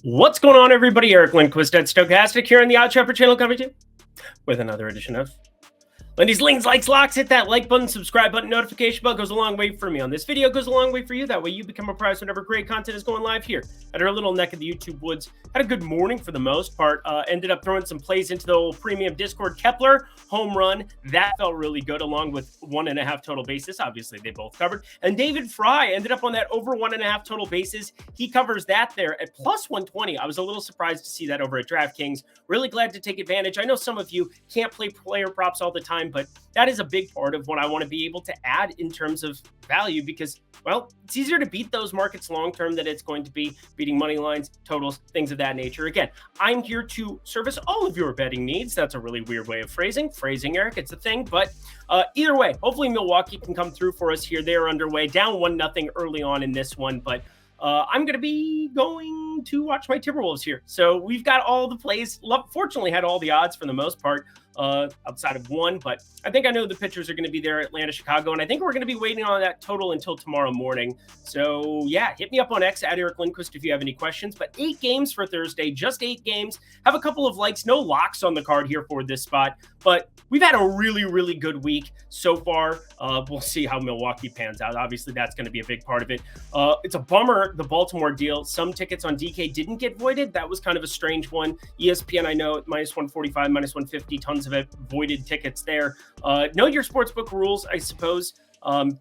What's going on, everybody? Eric Lindquist at Stochastic here on the Odd Trapper channel coming to you with another edition of Lindy's Links, Likes, Locks. Hit that like button, subscribe button, notification bell goes a long way for me on this video, goes a long way for you. That way you become apprised whenever great content is going live here at our little neck of the YouTube woods. Had a good morning for the most part. Ended up throwing some plays into the old premium Discord. Kepler, home run. That felt really good, along with 1.5 total bases. Obviously, they both covered. And David Fry ended up on that over 1.5 total bases. He covers that there at plus 120. I was a little surprised to see that over at DraftKings. Really glad to take advantage. I know some of you can't play player props all the time, but that is a big part of what I want to be able to add in terms of value because, well, it's easier to beat those markets long-term than it's going to be beating money lines, totals, things of that nature. Again, I'm here to service all of your betting needs. That's a really weird way of phrasing, Eric. It's a thing, but either way, hopefully Milwaukee can come through for us here. They're underway, down 1-0 early on in this one, but I'm going to be going to watch my Timberwolves here. So we've got all the plays. Fortunately, had all the odds for the most part outside of one, but I think I know the pitchers are going to be there, Atlanta, Chicago, and I think we're going to be waiting on that total until tomorrow morning. So yeah, hit me up on X at Eric Lindquist if you have any questions, but 8 games for Thursday, just 8 games. Have a couple of likes, no locks on the card here for this spot, but we've had a really, really good week so far. We'll see how Milwaukee pans out. Obviously, that's going to be a big part of it. It's a bummer, the Baltimore deal. Some tickets on DK didn't get voided. That was kind of a strange one. ESPN, I know, minus 145, minus 150, tons of it, voided tickets there. Know your sportsbook rules, I suppose.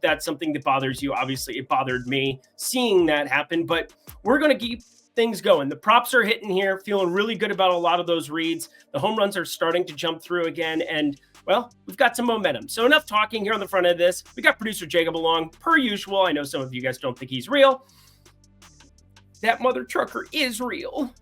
That's something that bothers you. Obviously, it bothered me seeing that happen, but we're going to keep things going. The props are hitting here, feeling really good about a lot of those reads. The home runs are starting to jump through again, and well, we've got some momentum. So enough talking here on the front of this. We got producer Jacob along, per usual. I know some of you guys don't think he's real. That mother trucker is real.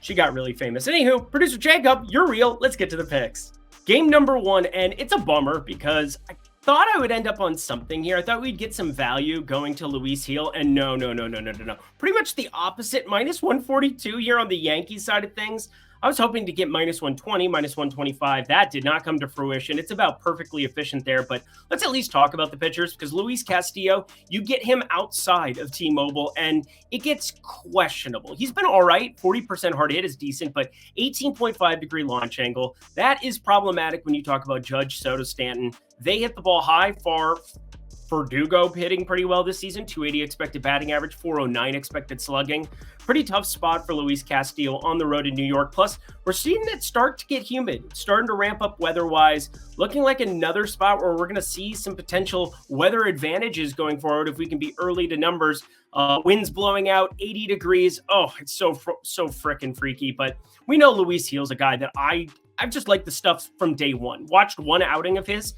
She got really famous. Anywho, producer Jacob, you're real. Let's get to the picks. Game number 1, and it's a bummer because I thought I would end up on something here. I thought we'd get some value going to Luis Gil, and no. Pretty much the opposite, minus 142 here on the Yankees side of things. I was hoping to get minus 120, minus 125. That did not come to fruition. It's about perfectly efficient there, but let's at least talk about the pitchers because Luis Castillo, you get him outside of T-Mobile and it gets questionable. He's been all right. 40% hard hit is decent, but 18.5 degree launch angle. That is problematic when you talk about Judge, Soto, Stanton. They hit the ball high, far. Verdugo hitting pretty well this season, 280 expected batting average, 409 expected slugging. Pretty tough spot for Luis Castillo on the road in New York. Plus, we're seeing it start to get humid, starting to ramp up weather-wise, looking like another spot where we're going to see some potential weather advantages going forward if we can be early to numbers. Winds blowing out, 80 degrees. Oh, it's so freaking freaky. But we know Luis Gil's a guy that I've just liked the stuff from day one. Watched one outing of his.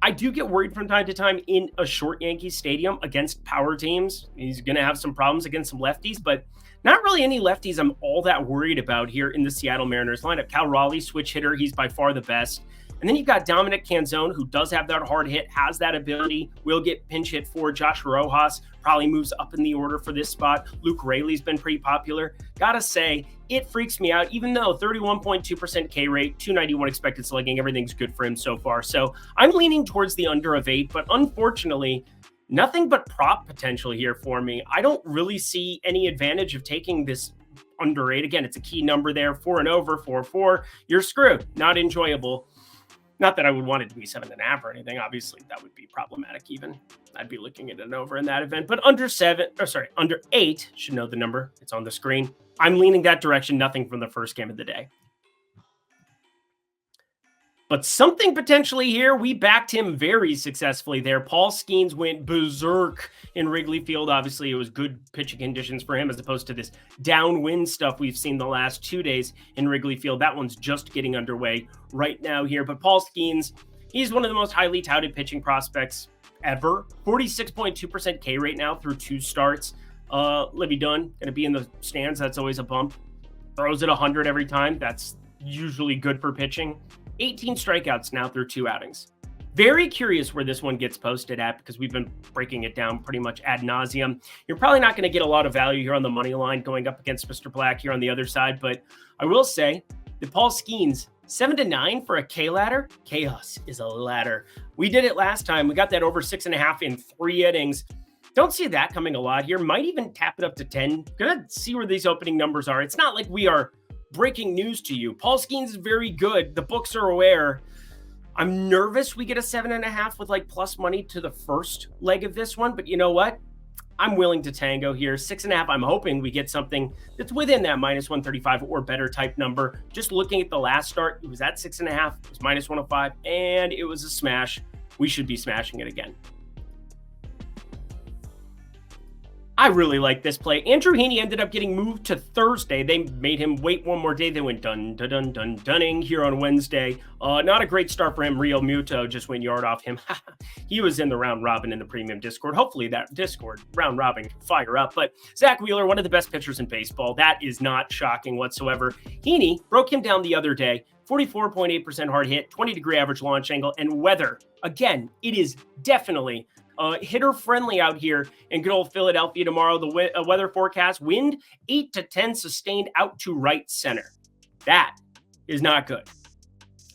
I do get worried from time to time in a short Yankees stadium against power teams. He's going to have some problems against some lefties, but not really any lefties I'm all that worried about here in the Seattle Mariners lineup. Cal Raleigh, switch hitter, he's by far the best. And then you've got Dominic Canzone, who does have that hard hit, has that ability, will get pinch hit for. Josh Rojas probably moves up in the order for this spot. Luke Raley's been pretty popular. Gotta say, it freaks me out, even though 31.2% K rate, 291 expected slugging, everything's good for him so far. So I'm leaning towards the under of 8, but unfortunately, nothing but prop potential here for me. I don't really see any advantage of taking this under 8. Again, it's a key number there, 4 and over, 4-4. You're screwed, not enjoyable. Not that I would want it to be 7.5 or anything. Obviously, that would be problematic even. I'd be looking at an over in that event. But under 8, should know the number. It's on the screen. I'm leaning that direction. Nothing from the first game of the day. But something potentially here. We backed him very successfully there. Paul Skeens went berserk in Wrigley Field. Obviously, it was good pitching conditions for him as opposed to this downwind stuff we've seen the last 2 days in Wrigley Field. That one's just getting underway right now here. But Paul Skeens, he's one of the most highly touted pitching prospects ever. 46.2% K rate now through 2 starts. Libby Dunn going to be in the stands. That's always a bump. Throws it 100 every time. That's usually good for pitching. 18 strikeouts now through 2 outings. Very curious where this one gets posted at because we've been breaking it down pretty much ad nauseum. You're probably not going to get a lot of value here on the money line going up against Mr. Black here on the other side, but I will say that Paul Skeens, 7-9 for a K ladder. Chaos is a ladder. We did it last time. We got that over 6.5 in 3 innings. Don't see that coming a lot here. Might even tap it up to 10. Gonna see where these opening numbers are. It's not like we are breaking news to you. Paul Skeens is very good. The books are aware. I'm nervous we get a 7.5 with like plus money to the first leg of this one, but you know what? I'm willing to tango here. 6.5, I'm hoping we get something that's within that minus 135 or better type number. Just looking at the last start, it was at 6.5, it was minus 105, and it was a smash. We should be smashing it again. I really like this play. Andrew Heaney ended up getting moved to Thursday. They made him wait one more day. They went dunning here on Wednesday. Not a great start for him. Real Muto just went yard off him. He was in the round robin in the premium Discord. Hopefully that Discord round robin can fire up. But Zach Wheeler, one of the best pitchers in baseball. That is not shocking whatsoever. Heaney broke him down the other day. 44.8% hard hit, 20-degree average launch angle, and weather. Again, it is definitely hitter friendly out here in good old Philadelphia tomorrow. The weather forecast, wind 8 to 10 sustained out to right center. That is not good.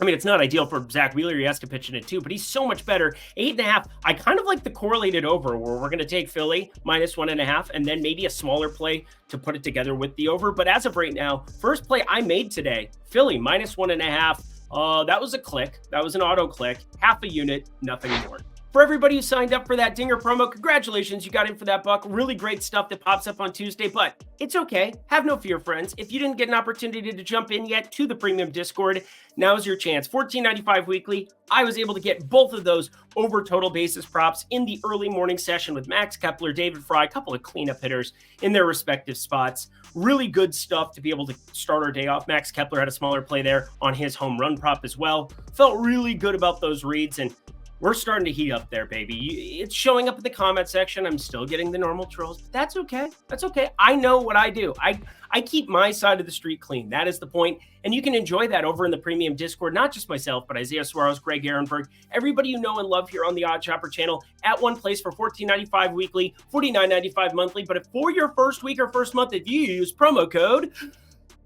I mean, it's not ideal for Zach Wheeler. He has to pitch in it too, but he's so much better. 8.5. I kind of like the correlated over where we're going to take Philly minus 1.5 and then maybe a smaller play to put it together with the over. But as of right now, first play I made today, Philly minus 1.5. That was a click. That was an auto click. Half a unit, nothing more. For everybody who signed up for that Dinger promo, congratulations, you got in for that buck. Really great stuff that pops up on Tuesday, but it's okay. Have no fear, friends. If you didn't get an opportunity to jump in yet to the premium Discord, now's your chance. $14.95 weekly. I was able to get both of those over total basis props in the early morning session with Max Kepler, David Fry, a couple of cleanup hitters in their respective spots. Really good stuff to be able to start our day off. Max Kepler had a smaller play there on his home run prop as well. Felt really good about those reads, and we're starting to heat up there, baby. It's showing up in the comment section. I'm still getting the normal trolls, but that's okay. That's okay. I know what I do. I keep my side of the street clean. That is the point. And you can enjoy that over in the premium Discord, not just myself, but Isaiah Suarez, Greg Ehrenberg, everybody you know and love here on the Odd Chopper channel at one place for $14.95 weekly, $49.95 monthly. But for your first week or first month, if you use promo code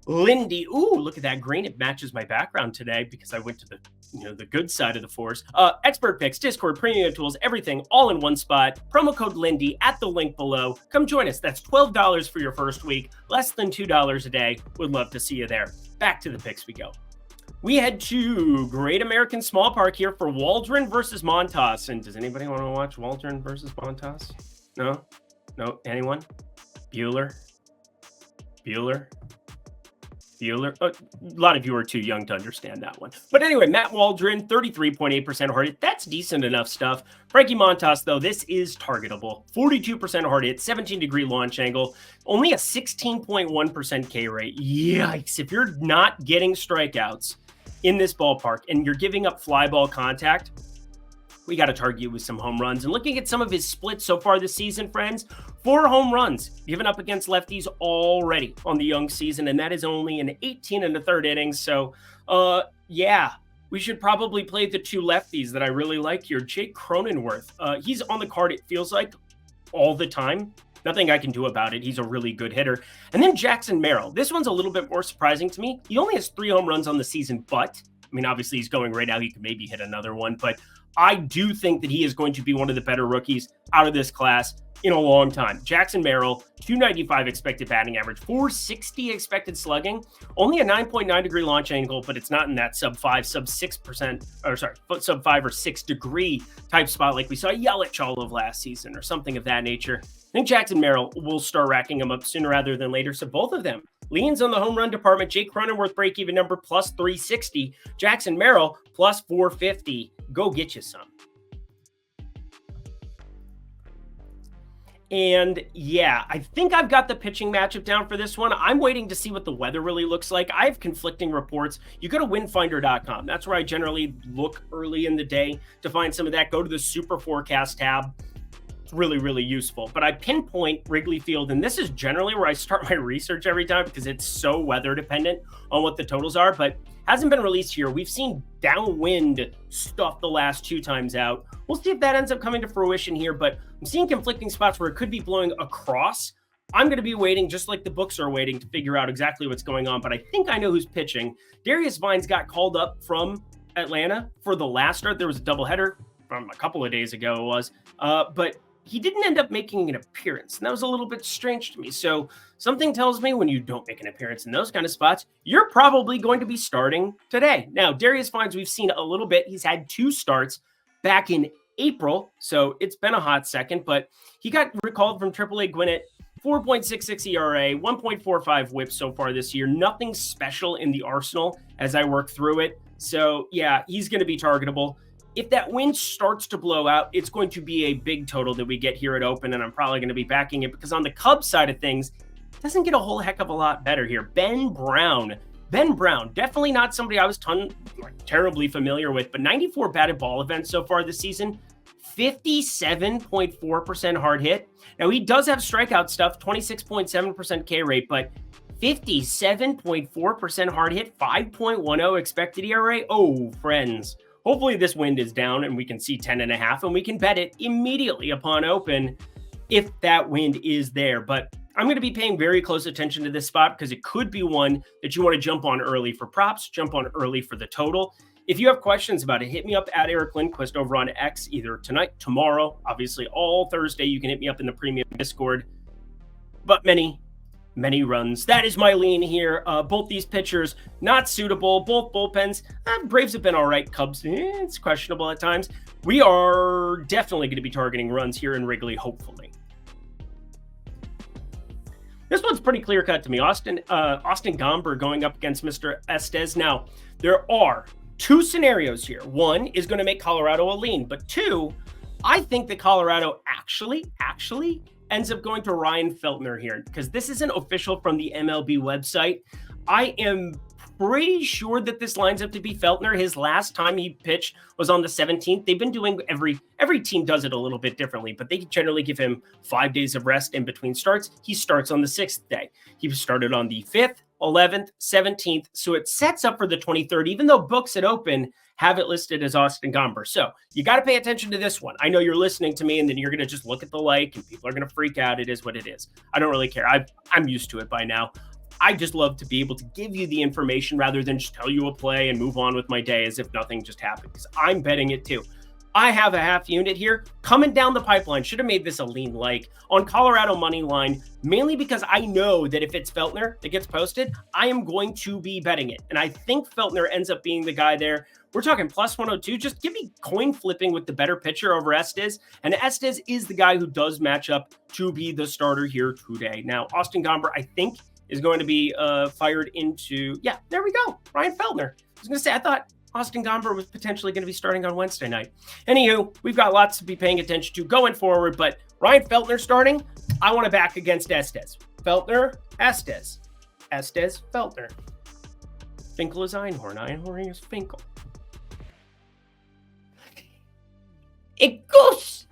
Lindy. Ooh, look at that green. It matches my background today because I went to the good side of the force. Expert picks, Discord, premium tools, everything all in one spot. Promo code Lindy at the link below. Come join us. That's $12 for your first week. Less than $2 a day. Would love to see you there. Back to the picks we go. We head to Great American Small Park here for Waldron versus Montas. And does anybody want to watch Waldron versus Montas? No? No? Anyone? Bueller? A lot of you are too young to understand that one. But anyway, Matt Waldron, 33.8% hard hit. That's decent enough stuff. Frankie Montas, though, this is targetable. 42% hard hit, 17-degree launch angle, only a 16.1% K rate. Yikes. If you're not getting strikeouts in this ballpark and you're giving up fly ball contact, we got to target you with some home runs. And looking at some of his splits so far this season, friends, 4 home runs given up against lefties already on the young season, and that is only an 18 and a third innings. So, yeah, we should probably play the 2 lefties that I really like here. Jake Cronenworth, he's on the card, it feels like, all the time. Nothing I can do about it. He's a really good hitter. And then Jackson Merrill. This one's a little bit more surprising to me. He only has 3 home runs on the season, but, I mean, obviously he's going right now. He could maybe hit another one, but I do think that he is going to be one of the better rookies out of this class in a long time. Jackson Merrill, 295 expected batting average, 460 expected slugging, only a 9.9-degree launch angle, but it's not in that sub 5 or 6 degree type spot like we saw Yelich all of last season or something of that nature. I think Jackson Merrill will start racking them up sooner rather than later. So both of them leans on the home run department. Jake Cronenworth break-even number plus 360. Jackson Merrill plus 450. Go get you some. And yeah, I think I've got the pitching matchup down for this one. I'm waiting to see what the weather really looks like. I have conflicting reports. You go to windfinder.com. That's where I generally look early in the day to find some of that. Go to the super forecast tab. It's really, really useful. But I pinpoint Wrigley Field, and this is generally where I start my research every time because it's so weather dependent on what the totals are, but hasn't been released here. We've seen downwind stuff the last 2 times out. We'll see if that ends up coming to fruition here, but I'm seeing conflicting spots where it could be blowing across. I'm going to be waiting, just like the books are waiting, to figure out exactly what's going on, but I think I know who's pitching. Darius Vines got called up from Atlanta for the last start. There was a doubleheader from a couple of days ago, but he didn't end up making an appearance, and that was a little bit strange to me. So something tells me when you don't make an appearance in those kind of spots, you're probably going to be starting today. Now, Darius Fines, we've seen a little bit. He's had 2 starts back in April, so it's been a hot second, but he got recalled from AAA Gwinnett. 4.66 ERA, 1.45 whip so far this year. Nothing special in the arsenal as I work through it. So yeah, he's going to be targetable. If that wind starts to blow out, it's going to be a big total that we get here at open, and I'm probably going to be backing it because on the Cubs side of things, it doesn't get a whole heck of a lot better here. Ben Brown, definitely not somebody I was terribly familiar with, but 94 batted ball events so far this season, 57.4% hard hit. Now, he does have strikeout stuff, 26.7% K rate, but 57.4% hard hit, 5.10 expected ERA. Oh, friends. Hopefully this wind is down and we can see 10.5 and we can bet it immediately upon open if that wind is there. But I'm going to be paying very close attention to this spot because it could be one that you want to jump on early for props, jump on early for the total. If you have questions about it, hit me up at Eric Lindquist over on X either tonight, tomorrow, obviously all Thursday. You can hit me up in the premium Discord. But many runs. That is my lean here. Both these pitchers, not suitable. Both bullpens. Braves have been all right. Cubs, it's questionable at times. We are definitely going to be targeting runs here in Wrigley, hopefully. This one's pretty clear-cut to me. Austin Gomber going up against Mr. Estes. Now, there are 2 scenarios here. One is going to make Colorado a lean, but 2, I think that Colorado actually ends up going to Ryan Feltner here because this isn't official from the MLB website. I am pretty sure that this lines up to be Feltner. His last time he pitched was on the 17th. They've been doing every team does it a little bit differently, but they generally give him 5 days of rest in between starts. He starts on the 6th day. He started on the 5th, 11th, 17th. So it sets up for the 23rd, even though books at open have it listed as Austin Gomber. So you got to pay attention to this one. I know you're listening to me and then you're going to just look at the like and people are going to freak out. It is what it is. I don't really care. I'm used to it by now. I just love to be able to give you the information rather than just tell you a play and move on with my day as if nothing just happened because I'm betting it too. I have a half unit here coming down the pipeline. Should have made this a lean like on Colorado money line, mainly because I know that if it's Feltner that gets posted, I am going to be betting it. And I think Feltner ends up being the guy there. We're talking plus 102. Just give me coin flipping with the better pitcher over Estes. And Estes is the guy who does match up to be the starter here today. Now, Austin Gomber, I think, is going to be fired into, yeah, there we go. Ryan Feltner. I was going to say, I thought Austin Gomber was potentially going to be starting on Wednesday night. Anywho, we've got lots to be paying attention to going forward, but Ryan Feltner starting, I want to back against Estes. Feltner, Estes. Estes, Feltner. Finkel is Einhorn. Einhorn is Finkel. It goes.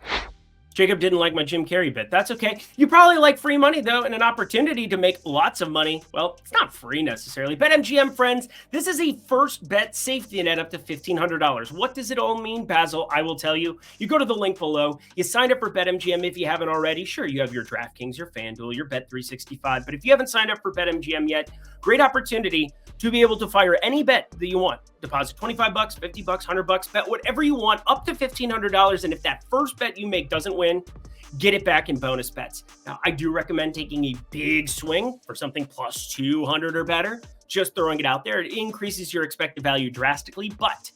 Jacob didn't like my Jim Carrey bit. That's okay. You probably like free money, though, and an opportunity to make lots of money. Well, it's not free necessarily. BetMGM, friends, this is a first bet safety net up to $1,500. What does it all mean, Basil? I will tell you. You go to the link below. You sign up for BetMGM if you haven't already. Sure, you have your DraftKings, your FanDuel, your Bet365. But if you haven't signed up for BetMGM yet, great opportunity to be able to fire any bet that you want. Deposit $25, $50, $100, bet whatever you want, up to $1,500. And if that first bet you make doesn't win, get it back in bonus bets. Now, I do recommend taking a big swing for something plus 200 or better. Just throwing it out there. It increases your expected value drastically. But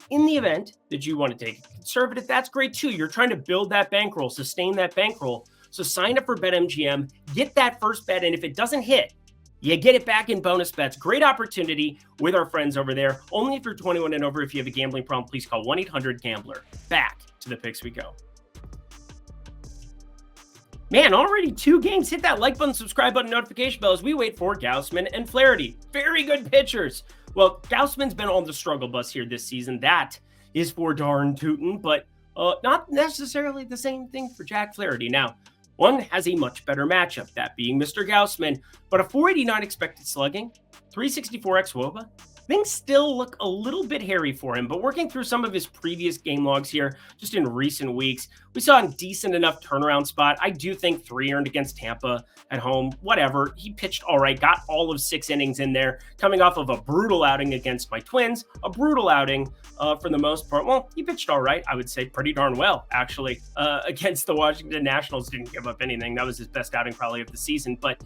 in the event that you want to take a conservative, that's great too. You're trying to build that bankroll, sustain that bankroll. So sign up for BetMGM, get that first bet, and if it doesn't hit, you get it back in bonus bets. Great opportunity with our friends over there. Only if you're 21 and over. If you have a gambling problem, please call 1-800-GAMBLER. Back to the picks we go. Man, already 2 games. Hit that like button, subscribe button, notification bell as we wait for Gausman and Flaherty. Very good pitchers. Well, Gausman's been on the struggle bus here this season. That is for darn tootin', but not necessarily the same thing for Jack Flaherty. Now, one has a much better matchup, that being Mr. Gausman, but a 489 expected slugging, 364 xWOBA. things still look a little bit hairy for him, but working through some of his previous game logs here, just in recent weeks, we saw a decent enough turnaround spot. I do think 3 earned against Tampa at home, whatever. He pitched all right, got all of 6 innings in there, coming off of a brutal outing against my Twins, a brutal outing for the most part. Well, he pitched all right, I would say pretty darn well, actually, against the Washington Nationals. Didn't give up anything. That was his best outing probably of the season. But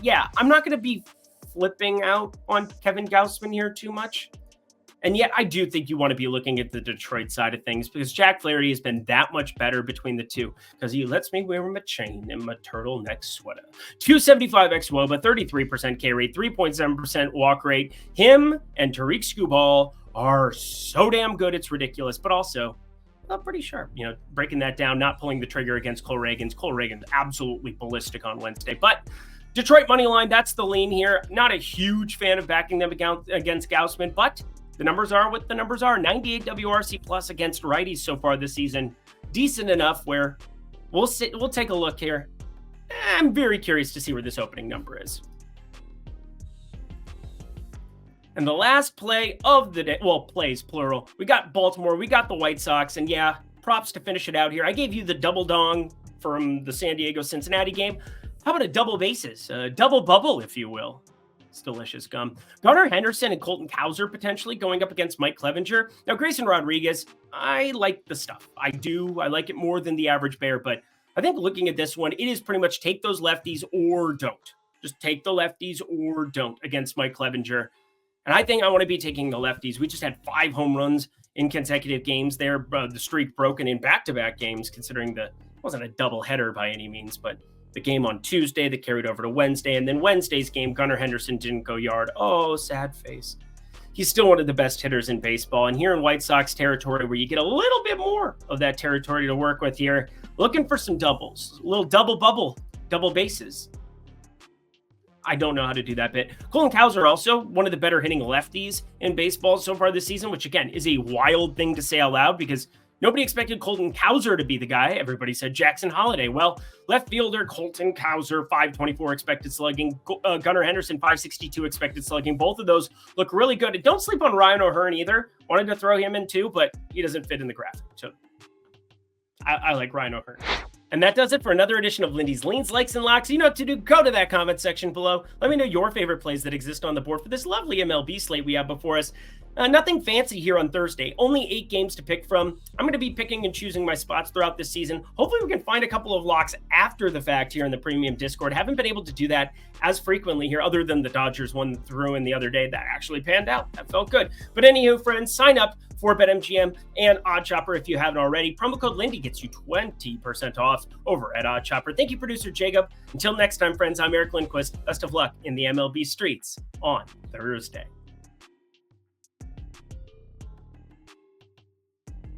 yeah, I'm not going to be flipping out on Kevin Gausman here too much. And yet I do think you want to be looking at the Detroit side of things because Jack Flaherty has been that much better between the two because he lets me wear my chain and my turtleneck sweater. 275 xWOBA, 33% K rate, 3.7% walk rate. Him and Tariq Skubal are so damn good, it's ridiculous, but also pretty sharp. You know, breaking that down, not pulling the trigger against Cole Reagans. Cole Reagans absolutely ballistic on Wednesday, but Detroit money line, that's the lean here. Not a huge fan of backing them against Gausman, but the numbers are what the numbers are. 98 WRC plus against righties so far this season. Decent enough where we'll take a look here. I'm very curious to see where this opening number is. And the last play of the day, well, plays plural. We got Baltimore, we got the White Sox, and yeah, props to finish it out here. I gave you the double dong from the San Diego-Cincinnati game. How about a double bases, a double bubble, if you will? It's delicious gum. Gunnar Henderson and Colton Cowser potentially going up against Mike Clevenger. Now, Grayson Rodriguez, I like the stuff. I do. I like it more than the average bear, but I think looking at this one, it is pretty much take those lefties or don't. Just take the lefties or don't against Mike Clevenger. And I think I want to be taking the lefties. We just had 5 home runs in consecutive games there. The streak broken in back-to-back games, considering it wasn't a doubleheader by any means, but the game on Tuesday that carried over to Wednesday, and then Wednesday's game, Gunnar Henderson didn't go yard. Oh, sad face. He's still one of the best hitters in baseball. And here in White Sox territory, where you get a little bit more of that territory to work with here, looking for some doubles, a little double bubble, double bases. I don't know how to do that bit. Colton Cowser also one of the better hitting lefties in baseball so far this season, which again is a wild thing to say out loud because nobody expected Colton Cowser to be the guy. Everybody said Jackson Holiday. Well, left fielder Colton Cowser, 524 expected slugging. Gunnar Henderson, 562 expected slugging. Both of those look really good. And don't sleep on Ryan O'Hearn either. Wanted to throw him in too, but he doesn't fit in the graphic. So I like Ryan O'Hearn. And that does it for another edition of Lindy's Leans, Likes, and Locks. You know what to do. Go to that comment section below. Let me know your favorite plays that exist on the board for this lovely MLB slate we have before us. Nothing fancy here on Thursday. Only 8 games to pick from. I'm going to be picking and choosing my spots throughout this season. Hopefully we can find a couple of locks after the fact here in the premium Discord. Haven't been able to do that as frequently here other than the Dodgers one threw in the other day. That actually panned out. That felt good. But anywho, friends, sign up for BetMGM and OddsShopper if you haven't already. Promo code Lindy gets you 20% off over at OddsShopper. Thank you, producer Jacob. Until next time, friends, I'm Eric Lindquist. Best of luck in the MLB streets on Thursday.